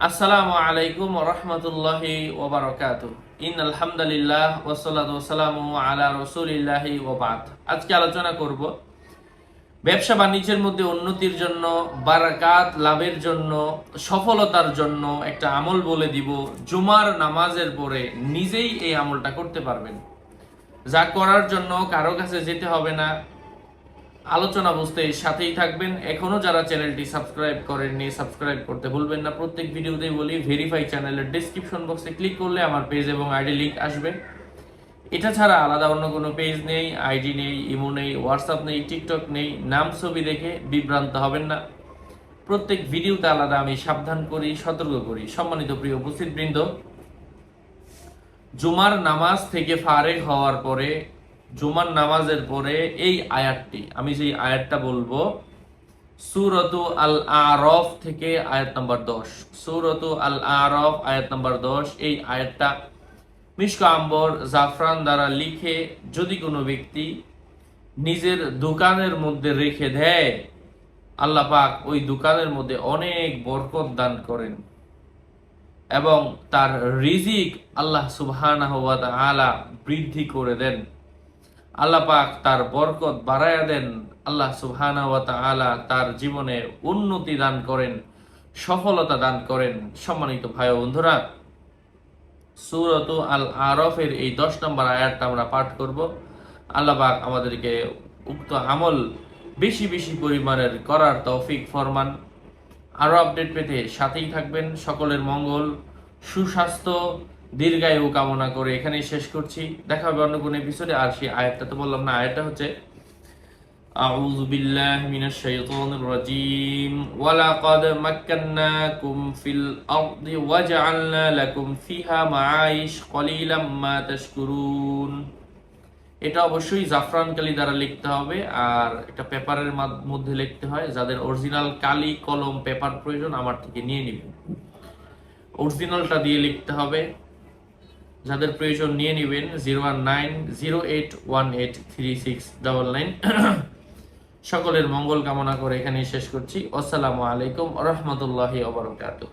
আসসালামু আলাইকুম ওয়া রাহমাতুল্লাহি ওয়া বারাকাতুহু। ইন্নাল হামদালিল্লাহ ওয়াসসালাতু ওয়াসসালামু আলা রাসূলিল্লাহি ওয়া বা'দ। আজকে আলোচনা করব ব্যবসা বাণিজ্যের মধ্যে উন্নতির জন্য, বারাকাত লাভের জন্য, সফলতার জন্য একটা আমল বলে দিব। জুমার নামাজের পরে নিজেই এই আমলটা করতে পারবেন, যা করার জন্য কারো কাছে যেতে হবে না। আলোচনা বুঝতে সাথেই থাকবেন। এখনো যারা চ্যানেলটি সাবস্ক্রাইব করেননি, সাবস্ক্রাইব করতে ভুলবেন না। প্রত্যেক ভিডিওতেই বলি, ভেরিফাই চ্যানেলের ডেসক্রিপশন বক্সে ক্লিক করলে আমার পেজ এবং আইডি লিংক আসবে। এটা ছাড়া আলাদা অন্য কোনো পেজ নেই, আইডি নেই, ইমো নেই, হোয়াটসঅ্যাপ নেই, টিকটক নেই। নাম ছবি দেখে বিভ্রান্ত হবেন না। প্রত্যেক ভিডিওতে আলাদা আমি সাবধান করি, সতর্ক করি। সম্মানিত প্রিয় উপস্থিতবৃন্দ, জুমার নামাজ থেকে ফারেগ হওয়ার পরে, জুমার নামাজের পরে এই আয়াতটি, আমি যেই আয়াতটা বলবো, সূরাতু আল আরাফ থেকে আয়াত নাম্বার 10। সূরাতু আল আরাফ আয়াত নাম্বার 10। এই আয়াতটা মিশক আম্বর জাফরান দ্বারা লিখে যদি কোনো ব্যক্তি নিজের দোকানের মধ্যে রেখে দেয়, আল্লাহ পাক ওই দোকানের মধ্যে অনেক বরকত দান করেন এবং তার রিজিক আল্লাহ সুবহানাহু ওয়া তাআলা বৃদ্ধি করে দেন। আল্লাহ পাক তার বরকত বাড়ায়া দেন। আল্লাহ সুবহানাহু ওয়া তাআলা তার জীবনে উন্নতি দান করেন, সফলতা দান করেন। সম্মানিত ভাই ও বন্ধুরা, সূরাতু আল আরাফের এই 10 নম্বর আয়াতটা আমরা পাঠ করব। আল্লাহ পাক আমাদেরকে উক্ত আমল বেশি বেশি পরিমাণের করার তৌফিক ফরমান। আরো আপডেট পেতে সাথেই থাকবেন। সকলের মঙ্গল, সুস্বাস্থ্য, দীর্ঘায়ু কামনা করে এখানেই শেষ করছি। দেখা হবে অন্য কোনো এপিসোডে। আর সেই আয়াতটা তো বললাম না, আয়াতটা হচ্ছে আউযু বিল্লাহি মিনাশ শাইতানির রাজীম ওয়া লাকাদ মাক্কান্নাকুম ফিল আরদি ওয়া জাআলনা লাকুম ফিহা মাআইশ কলিলাম মা তাশকুরুন। এটা অবশ্যই জাফরান কালি দ্বারা লিখতে হবে, আর এটা পেপারের মধ্যে লিখতে হয়। যাদের অরিজিনাল কালি, কলম, পেপার প্রয়োজন আমার থেকে নিয়ে নেবেন। অরিজিনালটা দিয়ে লিখতে হবে। যাদের প্রয়োজন নিয়ে নেবেন 01908183699। সকলের মঙ্গল কামনা করে এখানেই শেষ করছি। আসসালামু আলাইকুম ওয়া রাহমাতুল্লাহি ওয়া বারাকাতুহু।